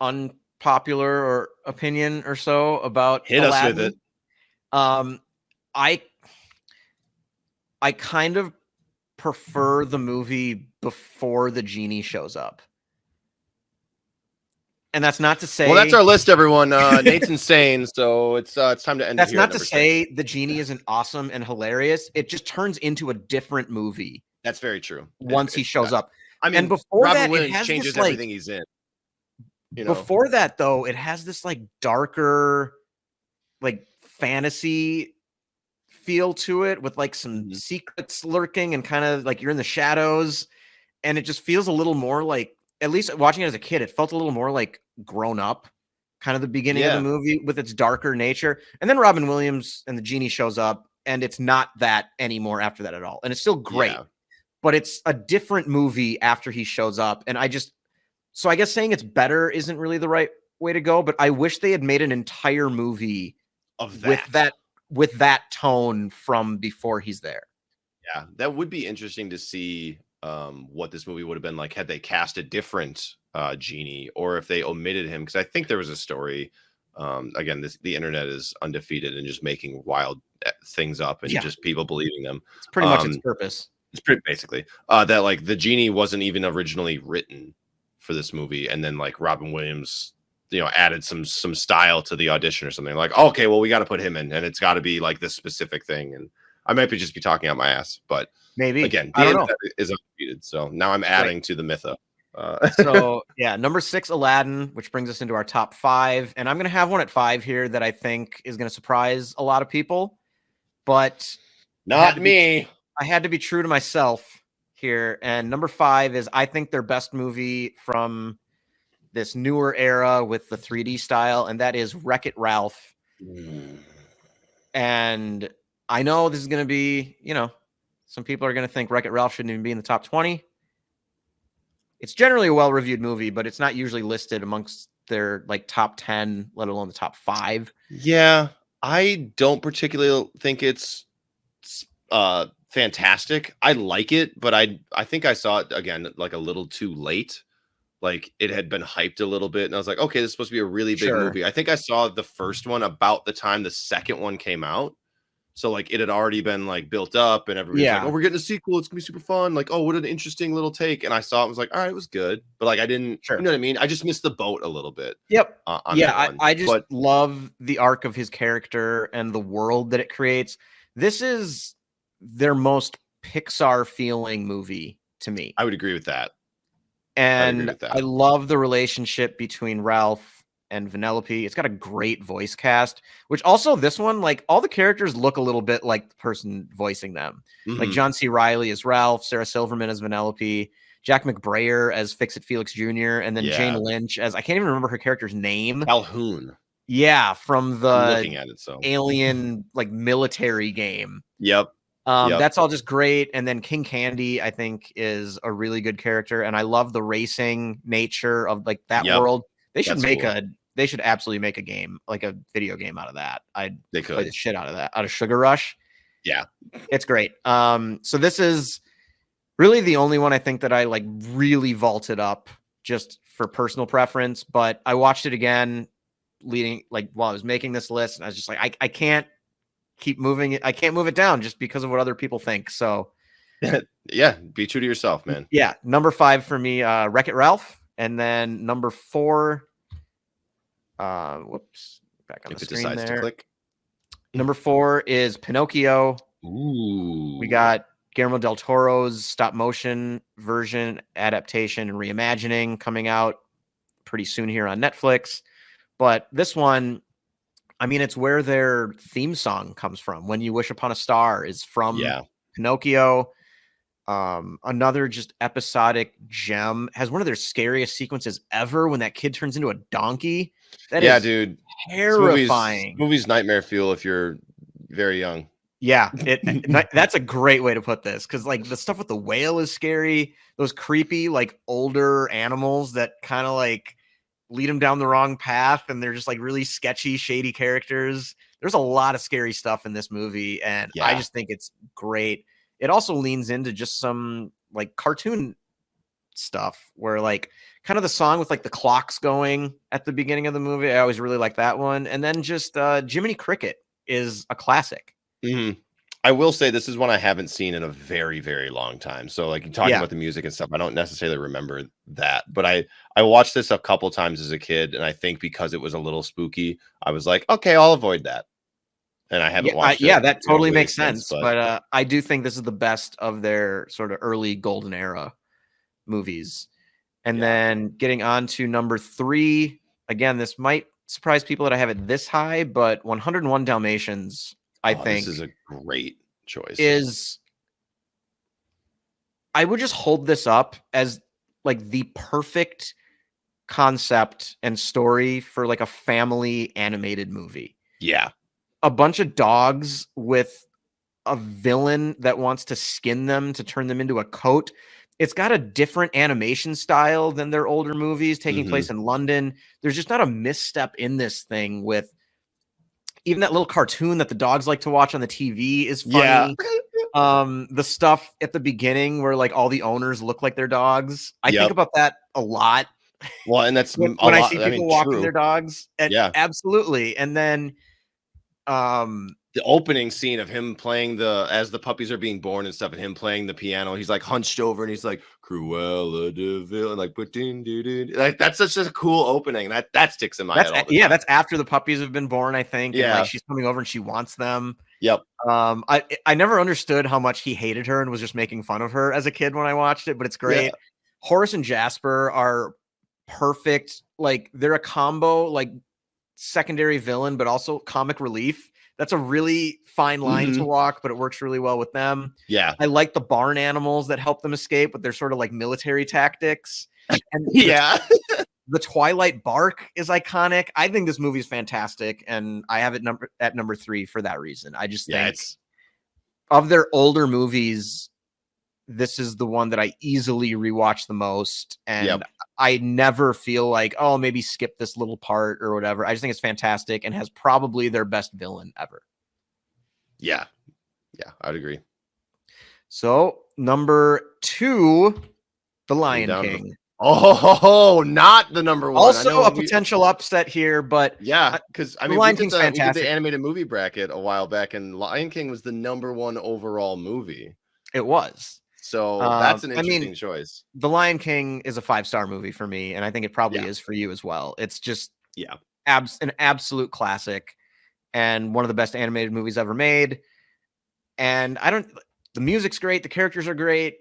unpopular or opinion or so about Hit Aladdin. us with I it. kind of prefer the movie before the genie shows up. And that's not to say, well, that's our list, everyone. Nate's insane, so it's time to end. That's not to say the genie isn't awesome and hilarious. It just turns into a different movie. That's very true. Once he shows up. I mean, and before Robin that, Williams it has changes this, everything he's in. Before that, though, it has this like darker, like fantasy feel to it with like some secrets lurking and kind of like you're in the shadows, and it just feels a little more like, at least watching it as a kid, it felt a little more like grown up kind of the beginning of the movie with its darker nature. And then Robin Williams and the genie shows up, and it's not that anymore after that at all. And it's still great, but it's a different movie after he shows up. And I guess saying it's better isn't really the right way to go, but I wish they had made an entire movie of with that tone from before he's there. Yeah, that would be interesting to see what this movie would have been like had they cast a different genie, or if they omitted him, because I think there was a story. Again, the internet is undefeated and just making wild things up and just people believing them. It's pretty much its purpose. It's pretty basically that like the genie wasn't even originally written for this movie, and then like Robin Williams, added some style to the audition or something. Like, okay, well, we got to put him in, and it's got to be like this specific thing. And I might just be talking out my ass, but maybe again, the internet is undefeated. So now I'm adding to the mytho. So yeah, number 6, Aladdin, which brings us into our top 5, and I'm gonna have one at 5 here that I think is gonna surprise a lot of people, but not me. I had to be true to myself here, and number 5 is, I think, their best movie from this newer era with the 3D style, and that is WreckIt Ralph. And I know this is gonna be, some people are gonna think WreckIt Ralph shouldn't even be in the top 20. It's generally a well-reviewed movie, but it's not usually listed amongst their like top 10, let alone the top 5. Yeah, I don't particularly think it's fantastic. I like it, but I think I saw it again like a little too late. Like it had been hyped a little bit, and I was like, okay, this is supposed to be a really big movie. I think I saw the first one about the time the second one came out. So like it had already been like built up, and everybody's like, oh, we're getting a sequel. It's gonna be super fun. Like, oh, what an interesting little take. And I saw it and was like, all right, it was good. But like I didn't, you know what I mean? I just missed the boat a little bit. Yep. I just love the arc of his character and the world that it creates. This is their most Pixar feeling movie to me. I would agree with that. And I love the relationship between Ralph and Vanellope. It's got a great voice cast, which also this one, like all the characters look a little bit like the person voicing them. Like John C. Reilly as Ralph, Sarah Silverman as Vanellope, Jack McBrayer as Fix-It Felix Jr., and then Jane Lynch as, I can't even remember her character's name. Calhoun. Yeah, from the looking at it, Alien like military game. Yep. That's all just great. And then King Candy, I think, is a really good character, and I love the racing nature of like that world. They should They should absolutely make a game, like a video game out of that. They could play the shit out of that, out of Sugar Rush. Yeah, it's great. So this is really the only one I think that I like really vaulted up just for personal preference. But I watched it again while I was making this list, and I was just like, I can't keep moving it. I can't move it down just because of what other people think. So yeah, be true to yourself, man. Yeah, number 5 for me, WreckIt Ralph, and then number 4. Whoops, back on the screen there. To click. Number 4 is Pinocchio. Ooh. We got Guillermo del Toro's stop motion version adaptation and reimagining coming out pretty soon here on Netflix. But this one, I mean, it's where their theme song comes from. When You Wish Upon a Star is from Pinocchio. Another just episodic gem, has one of their scariest sequences ever when that kid turns into a donkey. That is dude, terrifying. Movie's nightmare fuel if you're very young. Yeah, that's a great way to put this, because like the stuff with the whale is scary. Those creepy like older animals that kind of like lead them down the wrong path, and they're just like really sketchy, shady characters. There's a lot of scary stuff in this movie, and I just think it's great. It also leans into just some like cartoon stuff where like kind of the song with like the clocks going at the beginning of the movie. I always really like that one. And then just Jiminy Cricket is a classic. I will say this is one I haven't seen in a very, very long time. So like talking about the music and stuff, I don't necessarily remember that, but I watched this a couple times as a kid. And I think because it was a little spooky, I was like, okay, I'll avoid that. And I haven't watched it. Yeah, that totally makes sense. But I do think this is the best of their sort of early golden era movies. And then getting on to number 3, again, this might surprise people that I have it this high, but 101 Dalmatians, I think, this is a great choice. I would just hold this up as like the perfect concept and story for like a family animated movie. Yeah. A bunch of dogs with a villain that wants to skin them to turn them into a coat. It's got a different animation style than their older movies taking place in London. There's just not a misstep in this thing with even that little cartoon that the dogs like to watch on the TV is funny. Yeah. The stuff at the beginning where like all the owners look like their dogs. I think about that a lot. Well, and that's when a I lot. see I people mean, walking true. their dogs. Yeah. Absolutely. And then the opening scene of him playing as the puppies are being born and stuff, and him playing the piano, he's like hunched over and he's like Cruella de Vil, and like that's such a cool opening. That sticks in my head all the time. That's after the puppies have been born, I think. Yeah. And like she's coming over and she wants them. Yep. I never understood how much he hated her and was just making fun of her as a kid when I watched it, but it's great. Yeah. Horace and Jasper are perfect. Like they're a combo, like secondary villain, but also comic relief. That's a really fine line to walk, but it works really well with them. Yeah. I like the barn animals that help them escape, but they're sort of like military tactics. And the Twilight Bark is iconic. I think this movie is fantastic, and I have it at number 3 for that reason. I just think of their older movies, this is the one that I easily rewatch the most, and I never feel like, oh, maybe skip this little part or whatever. I just think it's fantastic and has probably their best villain ever. Yeah, I'd agree. So number 2, The Lion King. Oh, not the number 1. Also a potential upset here, but yeah, because I mean, Lion King's fantastic. We did the animated movie bracket a while back, and Lion King was the number 1 overall movie. It was. So that's an interesting choice. The Lion King is a 5-star movie for me, and I think it probably is for you as well. It's just an absolute classic and one of the best animated movies ever made. And the music's great, the characters are great,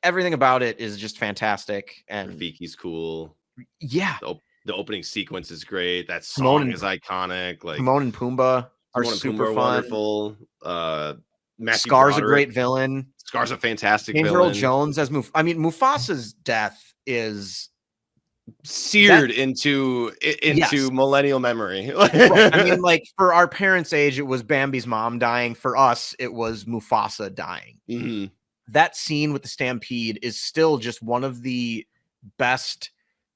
everything about it is just fantastic. And Rafiki's cool. Yeah. The opening sequence is great. That song is iconic. Like Timon and Pumbaa are super fun. Wonderful. Scar's a great villain. Scar's a fantastic James villain. Earl Jones as Mufasa's death is seared into millennial memory. I mean, like for our parents' age, it was Bambi's mom dying. For us, it was Mufasa dying. That scene with the stampede is still just one of the best,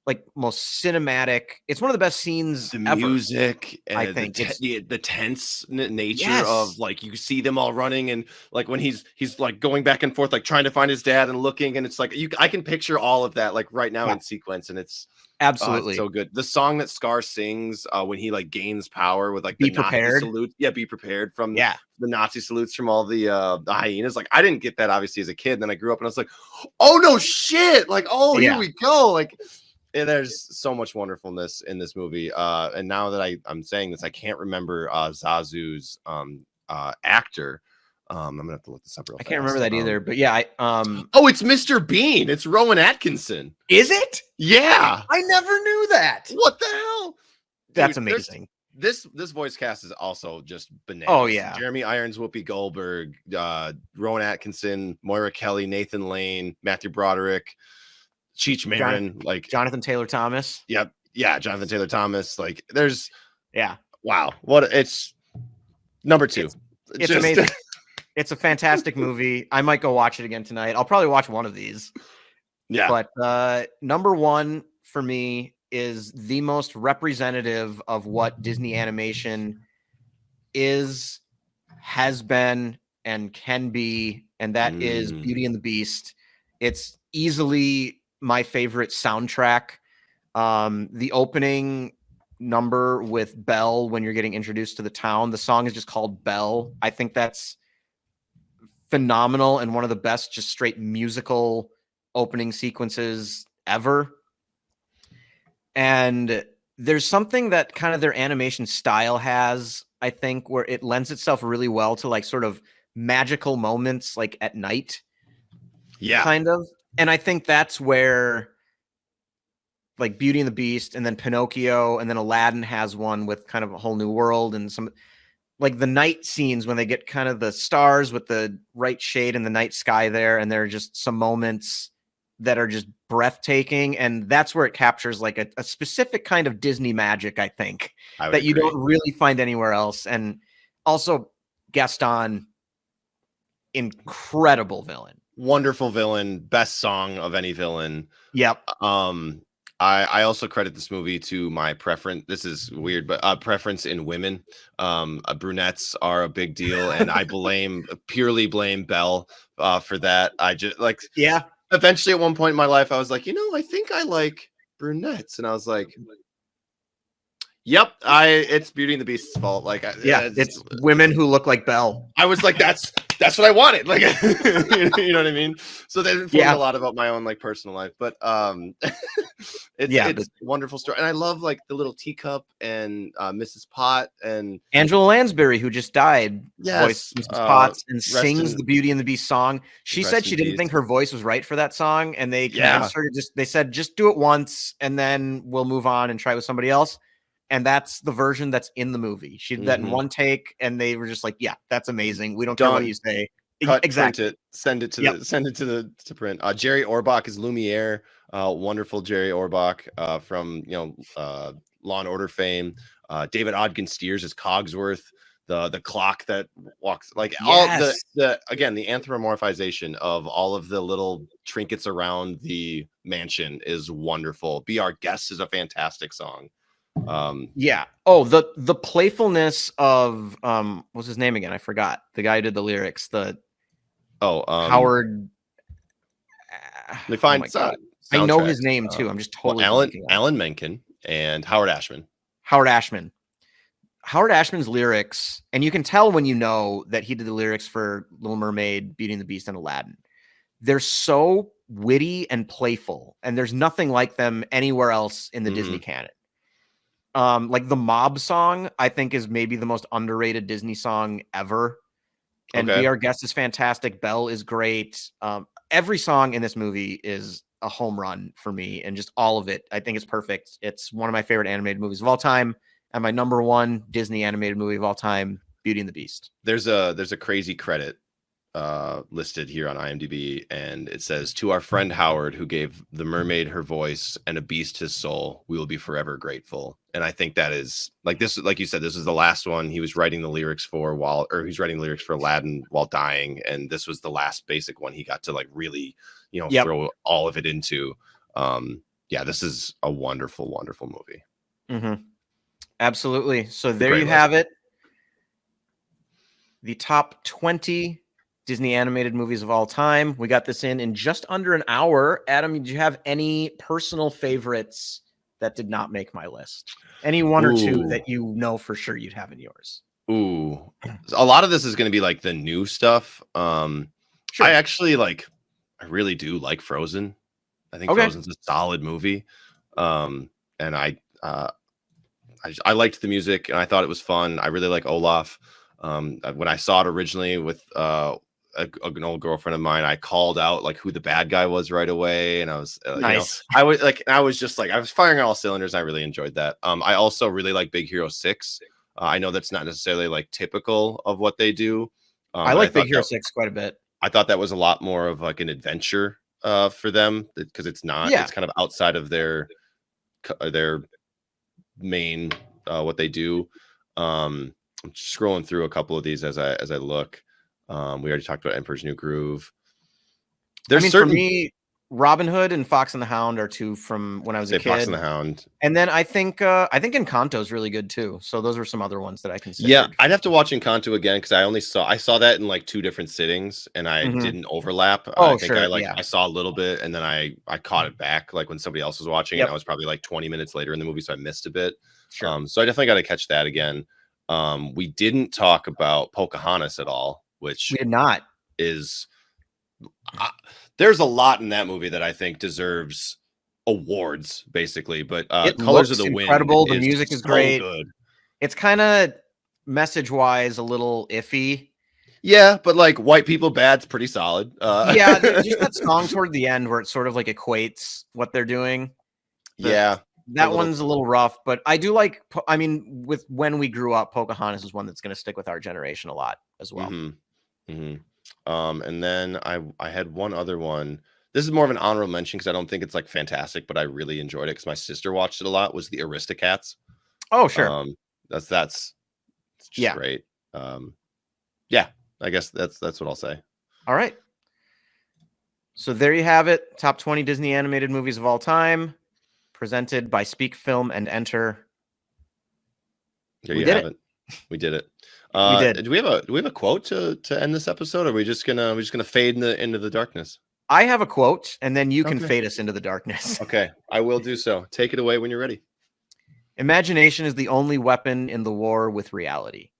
like most cinematic. It's one of the best scenes. The ever. Music, and I think the tense nature of like you see them all running, and like when he's like going back and forth, like trying to find his dad and looking, and it's like I can picture all of that like right now in sequence, and it's absolutely so good. The song that Scar sings when he like gains power with like be the prepared. Nazi salute, be prepared from the Nazi salutes from all the hyenas. Like I didn't get that obviously as a kid. Then I grew up and I was like, oh no shit! Like here we go. Like. And there's so much wonderfulness in this movie. And now that I'm saying this, I can't remember Zazu's actor. I'm gonna have to look this up real fast. I can't remember that either, but yeah, oh, it's Mr. Bean. It's Rowan Atkinson. Is it? Yeah. I never knew that. What the hell? That's amazing. This voice cast is also just bananas. Oh yeah. Jeremy Irons, Whoopi Goldberg, Rowan Atkinson, Moira Kelly, Nathan Lane, Matthew Broderick, Cheech Marin, like Jonathan Taylor Thomas. Yep. Yeah, Jonathan Taylor Thomas. Like there's wow. What it's number 2. It's amazing. It's a fantastic movie. I might go watch it again tonight. I'll probably watch one of these. Yeah. But number 1 for me is the most representative of what Disney animation is, has been, and can be, and that is Beauty and the Beast. It's easily my favorite soundtrack. The opening number with Belle when you're getting introduced to the town, the song is just called Belle. I think that's phenomenal and one of the best just straight musical opening sequences ever. And there's something that kind of their animation style has, I think, where it lends itself really well to like sort of magical moments like at night. Yeah. Kind of. And I think that's where like Beauty and the Beast and then Pinocchio and then Aladdin has one with kind of a whole new world and some like the night scenes when they get kind of the stars with the right shade in the night sky there. And there are just some moments that are just breathtaking, and that's where it captures like a specific kind of Disney magic, I think, I would that you agree. don't really find anywhere else. And also Gaston, incredible villain. Wonderful villain, best song of any villain. Yep. I also credit this movie to my preference. This is weird, but preference in women. Brunettes are a big deal, and I purely blame Belle for that. I just like, Yeah. eventually at one point in my life, I was like, I think I like brunettes, and I was like, yep, it's Beauty and the Beast's fault. Like, It's women who look like Belle. I was like, that's what I wanted. Like, you know what I mean? So that informed a lot about my own like personal life, but it's a wonderful story, and I love like the little teacup and Mrs. Pot and Angela Lansbury, who just died. Yes, voiced Mrs. Potts and sings the Beauty and the Beast song. She said she didn't think her voice was right for that song, and they convinced her to they said just do it once, and then we'll move on and try with somebody else. And that's the version that's in the movie. She did that in one take, and they were just like, "Yeah, that's amazing. We don't care what you say." Cut, exactly. Print it, send it to print. Jerry Orbach is Lumiere. Wonderful Jerry Orbach from Law and Order fame. David Ogden Stiers is Cogsworth. The clock that walks, like all the anthropomorphization of all of the little trinkets around the mansion is wonderful. Be Our Guest is a fantastic song. The playfulness of what's his name again? I forgot. The guy who did the lyrics. Howard. I know his name too. I'm just totally Alan Menken and Howard Ashman. Howard Ashman's lyrics, and you can tell when you know that he did the lyrics for Little Mermaid, Beauty and the Beast, and Aladdin. They're so witty and playful, and there's nothing like them anywhere else in the Disney canon. Like the Mob song, I think is maybe the most underrated Disney song ever. And Be Our Guest is fantastic. Belle is great. Every song in this movie is a home run for me, and just all of it, I think it's perfect. It's one of my favorite animated movies of all time, and my number one Disney animated movie of all time, Beauty and the Beast. There's a crazy credit listed here on IMDb, and it says, "To our friend Howard, who gave the mermaid her voice and a beast his soul, we will be forever grateful." And I think that is like this, like you said, this is the last one he was writing the lyrics for he's writing the lyrics for Aladdin while dying, and this was the last basic one he got to like really throw all of it into. This is a wonderful, wonderful movie. Absolutely. So there you have it, the top 20 Disney animated movies of all time. We got this in just under an hour. Adam, did you have any personal favorites that did not make my list? Any one or two that you know for sure you'd have in yours? A lot of this is going to be like the new stuff. Sure. I really do like Frozen. I think Frozen's a solid movie. And I liked the music, and I thought it was fun. I really like Olaf. When I saw it originally with an old girlfriend of mine, I called out like who the bad guy was right away, and I was nice. I was firing on all cylinders. I really enjoyed that. I also really like Big Hero 6. I know that's not necessarily like typical of what they do. I like Big Hero 6 quite a bit. I thought that was a lot more of like an adventure for them, because it's not. It's kind of outside of their main what they do. I'm scrolling through a couple of these as I look. We already talked about Emperor's New Groove. For me, Robin Hood and Fox and the Hound are two from when I was a kid. Fox and the Hound, and then I think Encanto is really good too. So those are some other ones that I considered. Yeah, I'd have to watch Encanto again, because I saw that in like 2 different sittings, and I didn't overlap. I saw a little bit, and then I caught it back like when somebody else was watching it. I was probably like 20 minutes later in the movie, so I missed a bit. Sure. So I definitely got to catch that again. We didn't talk about Pocahontas at all, which we did not. There's a lot in that movie that I think deserves awards, basically. But it Colors looks of the incredible. Wind, the music is great. Good. It's kind of message-wise a little iffy. Yeah, but like white people bad's pretty solid. Just that song toward the end where it sort of like equates what they're doing. That one's a little rough, but I do like. With When We Grew Up, Pocahontas is one that's going to stick with our generation a lot as well. And then I had one other one This is more of an honorable mention because I don't think it's like fantastic, but I really enjoyed it because my sister watched it a lot. Was the Aristocats? Oh, sure. That's it's just great. Yeah, I guess that's what I'll say. All right. So there you have it. Top 20 Disney animated movies of all time, presented by Speak Film and Enter. There you have it. We did it. We did. Do we have a quote to end this episode? Or are we just gonna fade into the darkness? I have a quote, and then you can fade us into the darkness. Okay, I will do so. Take it away when you're ready. Imagination is the only weapon in the war with reality.